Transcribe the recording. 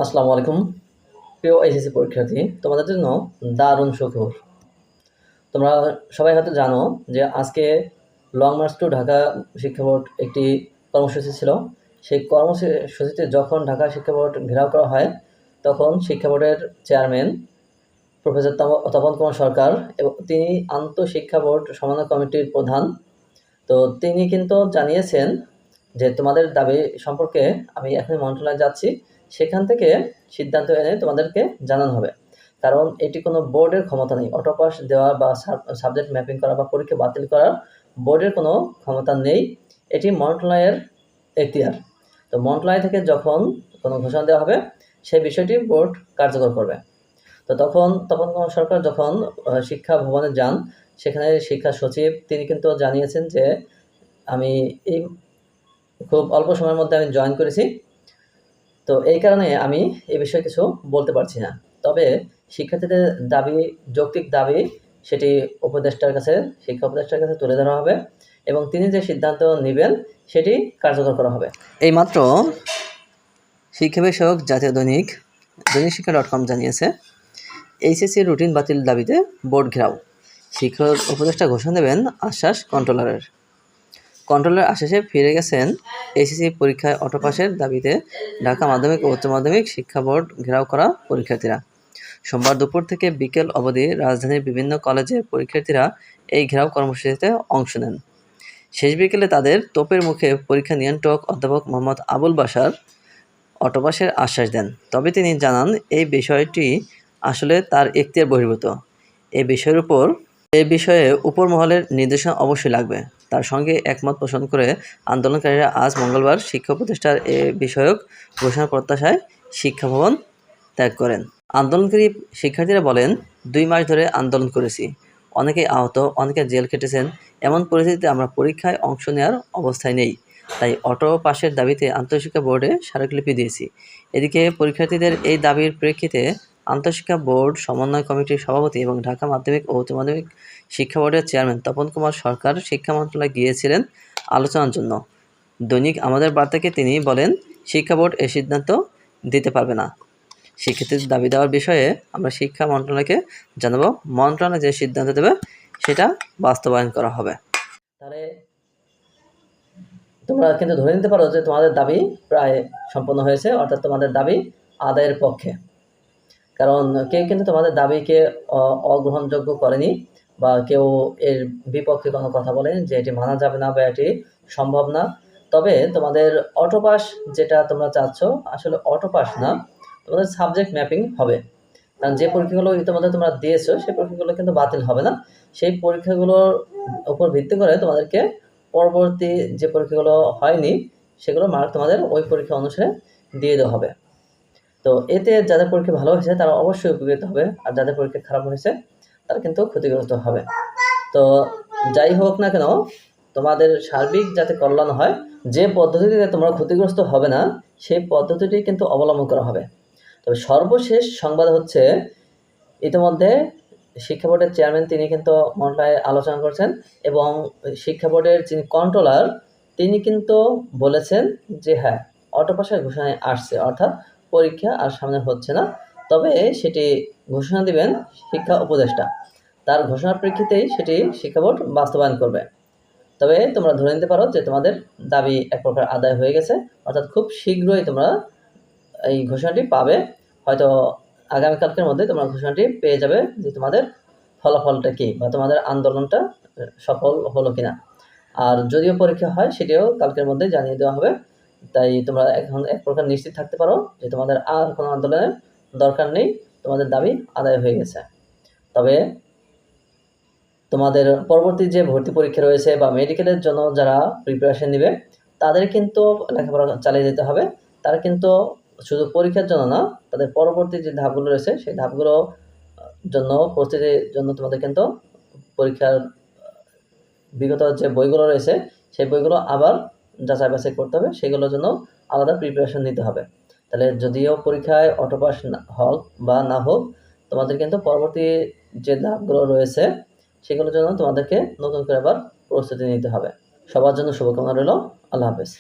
আসসালামু আলাইকুম। প্রিয় এইচএসসি পরীক্ষার্থী, তোমাদের জন্য দারুণ সুখবর। তোমরা সবাই হয়তো জানো যে আজকে লং মার্চ টু ঢাকা শিক্ষা বোর্ড একটি কর্মসূচি ছিল। সেই কর্মসূচিতে যখন ঢাকা শিক্ষা বোর্ড ঘেরাও করা হয়, তখন শিক্ষা বোর্ডের চেয়ারম্যান প্রফেসর তপন কুমার সরকার এবং তিনি আন্তঃশিক্ষা বোর্ড সমন্বয় কমিটির প্রধান। তো তিনি কিন্তু জানিয়েছেন যে তোমাদের দাবি সম্পর্কে আমি এখনই মন্ত্রণালয়ে যাচ্ছি, সেখান থেকে সিদ্ধান্ত এনে তোমাদেরকে জানানো হবে। কারণ এটি কোনো বোর্ডের ক্ষমতা নেই, অটোপাস দেওয়া বা সাবজেক্ট ম্যাপিং করা বা পরীক্ষা বাতিল করার বোর্ডের কোনো ক্ষমতা নেই। এটি মন্ত্রণালয়ের এখতিয়ার। তো মন্ত্রণালয় থেকে যখন কোনো ঘোষণা দেওয়া হবে, সেই বিষয়টি বোর্ড কার্যকর করবে। তো তখন তপন কুমার সরকার যখন শিক্ষা ভবনে যান, সেখানে শিক্ষা সচিব তিনি কিন্তু জানিয়েছেন যে আমি এই খুব অল্প সময়ের মধ্যে আমি জয়েন করেছি, তো এই কারণে আমি এই বিষয়ে কিছু বলতে পারছি না। তবে শিক্ষার্থীদের দাবি, যৌক্তিক দাবি, সেটি শিক্ষা উপদেষ্টার কাছে তুলে ধরা হবে এবং তিনি যে সিদ্ধান্ত নেবেন সেটি কার্যকর করা হবে। এইমাত্র শিক্ষা বিষয়ক জাতীয় দৈনিক শিক্ষা.com জানিয়েছে, এইচএসসি রুটিন বাতিল দাবিতে বোর্ড ঘেরাও, শিক্ষা উপদেষ্টা ঘোষণা দেবেন, আশ্বাস কন্ট্রোলার আশ্বাসে ফিরে গেছেন। এইচএসসি পরীক্ষায় অটোপাসের দাবিতে ঢাকা মাধ্যমিক ও উচ্চ মাধ্যমিক শিক্ষা বোর্ড ঘেরাও করা পরীক্ষার্থীরা। সোমবার দুপুর থেকে বিকেল অবধি রাজধানীর বিভিন্ন কলেজের পরীক্ষার্থীরা এই ঘেরাও কর্মসূচিতে অংশ নেন। শেষ বিকেলে তাদের তোপের মুখে পরীক্ষা নিয়ন্ত্রক অধ্যাপক মোহাম্মদ আবুল বাশার অটোপাসের আশ্বাস দেন। তবে তিনি জানান, এই বিষয়টি আসলে তার এখতিয়ার বহির্ভূত। এই বিষয়ে উপর মহলের নির্দেশনা অবশ্যই লাগবে। তার সঙ্গে একমত পোষণ করে আন্দোলনকারীরা আজ মঙ্গলবার শিক্ষা উপদেষ্টার এ বিষয়ক ঘোষণার প্রত্যাশায় শিক্ষা ভবন ত্যাগ করেন। আন্দোলনকারী শিক্ষার্থীরা বলেন, ২ মাস ধরে আন্দোলন করেছি, অনেকেই আহত, অনেকে জেল খেটেছেন। এমন পরিস্থিতিতে আমরা পরীক্ষায় অংশ নেওয়ার অবস্থায় নেই, তাই অটো পাসের দাবিতে আন্তঃশিক্ষা বোর্ডে স্মারকলিপি দিয়েছি। এদিকে পরীক্ষার্থীদের এই দাবির প্রেক্ষিতে আন্তঃশিক্ষা বোর্ড সমন্বয় কমিটির সভাপতি এবং ঢাকা মাধ্যমিক ও উচ্চ মাধ্যমিক শিক্ষা বোর্ডের চেয়ারম্যান তপন কুমার সরকার শিক্ষা মন্ত্রণালয়ে গিয়েছিলেন আলোচনার জন্য। দৈনিক আমাদের বার্তাকে তিনি বলেন, শিক্ষা বোর্ড এ সিদ্ধান্ত দিতে পারবে না। শিক্ষার্থীদের দাবি দেওয়ার বিষয়ে আমরা শিক্ষা মন্ত্রণালয়কে জানাবো, মন্ত্রণালয় যে সিদ্ধান্ত দেবে সেটা বাস্তবায়ন করা হবে। তাহলে তোমরা কিন্তু ধরে নিতে পারো যে তোমাদের দাবি প্রায় সম্পন্ন হয়েছে, অর্থাৎ তোমাদের দাবি আদায়ের পক্ষে। কারণ কেউ কিন্তু তোমাদের দাবিকে অগ্রহণযোগ্য করেনি বা কেউ এর বিপক্ষে কোনো কথা বলেনি যে এটি মানা যাবে না বা এটি সম্ভব না। তবে তোমাদের অটোপাস যেটা তোমরা চাচ্ছ, আসলে অটোপাস না, তোমাদের সাবজেক্ট ম্যাপিং হবে। কারণ যে পরীক্ষাগুলো ইতিমধ্যে তোমরা দিয়েছো সেই পরীক্ষাগুলো কিন্তু বাতিল হবে না। সেই পরীক্ষাগুলোর উপর ভিত্তি করে তোমাদেরকে পরবর্তী যে পরীক্ষাগুলো হয়নি সেগুলো মার্ক তোমাদের ওই পরীক্ষা অনুসারে দিয়ে দেওয়া হবে। তো এতে যাদের পরীক্ষা ভালো হয়েছে তারা অবশ্যই উপকৃত হবে, আর যাদের পরীক্ষা খারাপ হয়েছে তারা কিন্তু ক্ষতিগ্রস্ত হবে। তো যাই হোক না কেন, তোমাদের সার্বিক যাতে কল্যাণ হয়, যে পদ্ধতিতে তোমরা ক্ষতিগ্রস্ত হবে না সেই পদ্ধতিটি কিন্তু অবলম্বন করা হবে। তবে সর্বশেষ সংবাদ হচ্ছে, ইতিমধ্যে শিক্ষা বোর্ডের চেয়ারম্যান তিনি কিন্তু মন্ত্রণালয়ে আলোচনা করছেন এবং শিক্ষা বোর্ডের যিনি কন্ট্রোলার তিনি কিন্তু বলেছেন যে হ্যাঁ, অটোপাসের ঘোষণায় আসছে, অর্থাৎ পরীক্ষা আর সামনে হচ্ছে না, তবে সেটি ঘোষণা দিবেন শিক্ষা উপদেষ্টা। তার ঘোষণার প্রেক্ষিতেই সেটি শিক্ষা বোর্ড বাস্তবায়ন করবে। তবে তোমরা ধরে নিতে পারো যে তোমাদের দাবি এক প্রকার আদায় হয়ে গেছে, অর্থাৎ খুব শীঘ্রই তোমরা এই ঘোষণাটি পাবে। হয়তো আগামীকালকের মধ্যে তোমরা ঘোষণাটি পেয়ে যাবে যে তোমাদের ফলাফলটা কী বা তোমাদের আন্দোলনটা সফল হলো কিনা। আর যদিও পরীক্ষা হয় সেটিও কালকের মধ্যে জানিয়ে দেওয়া হবে। তাই তোমরা এখন এক প্রকার নিশ্চিত থাকতে পারো যে তোমাদের আর কোনো আন্দোলনের দরকার নেই, তোমাদের দাবি আদায় হয়ে গেছে। তবে তোমাদের পরবর্তী যে ভর্তি পরীক্ষা রয়েছে বা মেডিকেলের জন্য যারা প্রিপারেশন নেবে তাদের কিন্তু লেখাপড়া চালিয়ে যেতে হবে। তারা কিন্তু শুধু পরীক্ষার জন্য না, তাদের পরবর্তী যে ধাপগুলো রয়েছে সেই ধাপগুলো জন্য প্রস্তুতির জন্য তোমাদের কিন্তু পরীক্ষার বিগত যে বইগুলো রয়েছে সেই বইগুলো আবার যাচাই বাছাই করতে হবে, সেগুলোর জন্য আলাদা প্রিপারেশন নিতে হবে। তাহলে যদিও পরীক্ষায় অটোপাস হোক বা না হোক, তোমাদের কিন্তু পরবর্তী যে ধাপগুলো রয়েছে সেগুলোর জন্য তোমাদেরকে নতুন করে আবার প্রস্তুতি নিতে হবে। সবার জন্য শুভকামনা রইল। আল্লাহ হাফেজ।